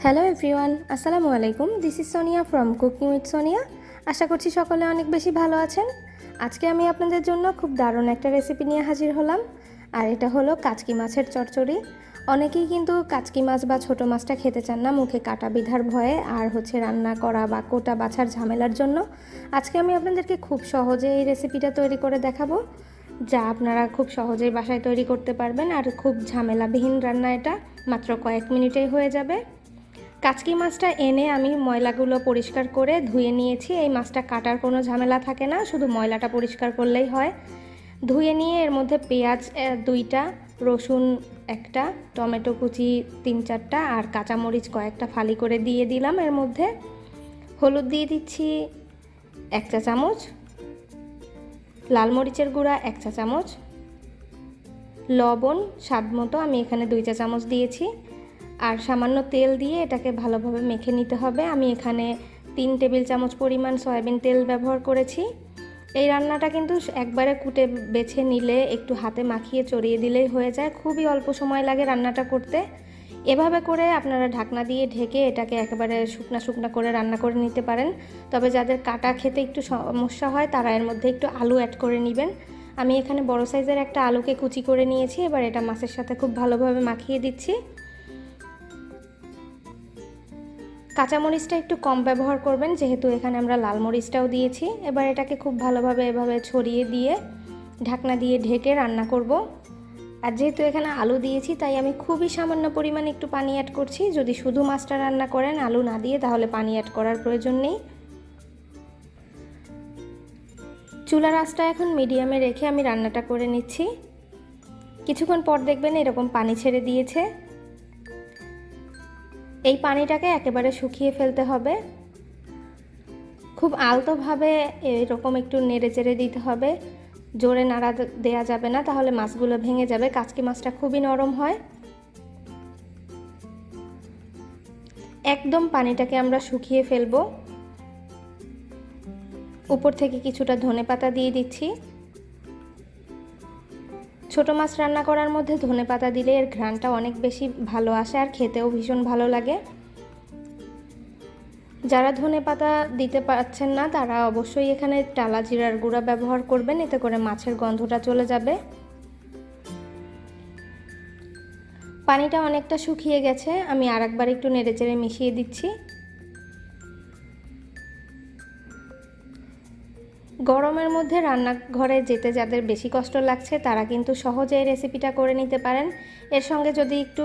Hello everyone, আসসালামু আলাইকুম। This is Sonia from cooking with Sonia. আশা করছি সকলে অনেক বেশি ভালো আছেন। আজকে আমি আপনাদের জন্য খুব দারুণ একটা রেসিপি নিয়ে হাজির হলাম, আর এটা হলো কাচকি মাছের চচ্চড়ি। অনেকেই কিন্তু কাচকি মাছ বা ছোটো মাছটা খেতে চান না মুখে কাটা বিঁধার ভয়ে, আর রান্না করা বা কোটা বাছার ঝামেলার জন্য। আজকে আমি আপনাদেরকে খুব সহজে এই রেসিপিটা তৈরি করে দেখাবো, যা আপনারা খুব সহজেই বাসায় তৈরি করতে পারবেন। আর খুব ঝামেলাবিহীন রান্না, এটা মাত্র কয়েক মিনিটেই হয়ে যাবে। কাচকি মাছটা এনে আমি ময়লাগুলো পরিষ্কার করে ধুয়ে নিয়েছি। এই মাছটা কাটার কোনো ঝামেলা থাকে না, শুধু ময়লাটা পরিষ্কার করলেই হয়। ধুয়ে নিয়ে এর মধ্যে পেঁয়াজ 2টা, রসুন 1টা, টমেটো কুচি 3-4টা আর কাঁচামরিচ কয়েকটা ফালি করে দিয়ে দিলাম। এর মধ্যে হলুদ দিয়ে দিচ্ছি 1 চা চামচ, লাল মরিচের গুঁড়া 1 চা চামচ, লবণ স্বাদ মতো আমি এখানে 2 চা চামচ দিয়েছি, আর সামান্য তেল দিয়ে এটাকে ভালোভাবে মেখে নিতে হবে। আমি এখানে 3 টেবিল চামচ পরিমাণ সয়াবিন তেল ব্যবহার করেছি। এই রান্নাটা কিন্তু একবারে কুটে বেছে নিলে একটু হাতে মাখিয়ে চড়িয়ে দিলেই হয়ে যায়, খুবই অল্প সময় লাগে রান্নাটা করতে। এভাবে করে আপনারা ঢাকনা দিয়ে ঢেকে এটাকে একেবারে শুকনা শুকনা করে রান্না করে নিতে পারেন। তবে যাদের কাটা খেতে একটু সমস্যা হয় তারা এর মধ্যে একটু আলু অ্যাড করে নেবেন। আমি এখানে বড় সাইজের একটা আলুকে কুচি করে নিয়েছি। এবার এটা মাছের সাথে খুব ভালোভাবে মাখিয়ে দিচ্ছি। কাঁচামরিচটা একটু কম ব্যবহার করবেন, যেহেতু এখানে আমরা লাল মরিচটাও দিয়েছি। এবার এটাকে খুব ভালোভাবে এভাবে ছড়িয়ে দিয়ে ঢাকনা দিয়ে ঢেকে রান্না করব। আর যেহেতু এখানে আলু দিয়েছি তাই আমি খুবই সামান্য পরিমাণে একটু পানি অ্যাড করছি। যদি শুধু মাছটা রান্না করেন আলু না দিয়ে, তাহলে পানি অ্যাড করার প্রয়োজন নেই। চুলার আঁচটা এখন মিডিয়ামে রেখে আমি রান্নাটা করে নিচ্ছি। কিছুক্ষণ পর দেখবেন এরকম পানি ছেড়ে দিয়েছে। এই পানিটাকে একেবারে শুকিয়ে ফেলতে হবে। খুব আলতোভাবে এরকম একটু নেড়ে চেড়ে দিতে হবে, জোরে নাড়া দেওয়া যাবে না, তাহলে মাছগুলো ভেঙে যাবে। কাচকি মাছটা খুবই নরম হয়। একদম পানিটাকে আমরা শুকিয়ে ফেলবো। উপর থেকে কিছুটা ধনেপাতা দিয়ে দিচ্ছি। ছোট মাছ রান্না করার মধ্যে ধনেপাতা দিলে এর ঘ্রাণটা অনেক বেশি ভালো আসে, আর খেতেও ভীষণ ভালো লাগে। যারা ধনেপাতা দিতে পারছেন না তারা অবশ্যই এখানে টালা জিরার গুঁড়া ব্যবহার করবেন, এতে করে মাছের গন্ধটা চলে যাবে। পানিটা অনেকটা শুকিয়ে গেছে, আমি আরেকবার একটু নেড়েচেড়ে মিশিয়ে দিচ্ছি। গরমের মধ্যে রান্নাঘরে যেতে যাদের বেশি কষ্ট লাগছে তারা কিন্তু সহজে এই রেসিপিটা করে নিতে পারেন। এর সঙ্গে যদি একটু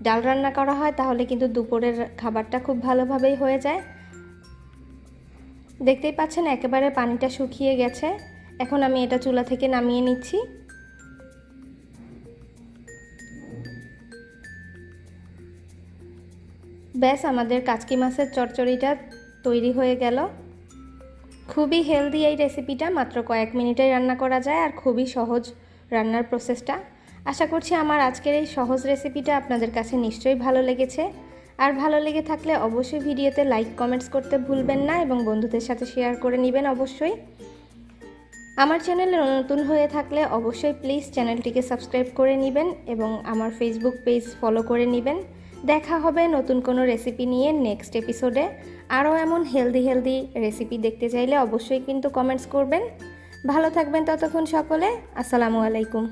ডাল রান্না করা হয় তাহলে কিন্তু দুপুরের খাবারটা খুব ভালোভাবেই হয়ে যায়। দেখতেই পাচ্ছেন একেবারে পানিটা শুকিয়ে গেছে। এখন আমি এটা চুলা থেকে নামিয়ে নিচ্ছি। ব্যাস, আমাদের কাচকি মাছের চচ্চড়িটা তৈরি হয়ে গেল। খুবই হেলদি এই রেসিপিটা, মাত্র কয়েক মিনিটেই রান্না করা যায়, আর খুবই সহজ রান্নার প্রসেসটা। আশা করছি আমার আজকের এই সহজ রেসিপিটা আপনাদের কাছে নিশ্চয়ই ভালো লেগেছে। আর ভালো লেগে থাকলে অবশ্যই ভিডিওতে লাইক কমেন্টস করতে ভুলবেন না, এবং বন্ধুদের সাথে শেয়ার করে নেবেন অবশ্যই। আমার চ্যানেলে নতুন হয়ে থাকলে অবশ্যই প্লিজ চ্যানেলটিকে সাবস্ক্রাইব করে নেবেন, এবং আমার ফেসবুক পেজ ফলো করে নেবেন। দেখা হবে নতুন কোনো রেসিপি নিয়ে নেক্সট এপিসোডে। আরও এমন হেলদি রেসিপি দেখতে চাইলে অবশ্যই কিন্তু কমেন্টস করবেন। ভালো থাকবেন ততক্ষণ সকলে। আসসালামু আলাইকুম।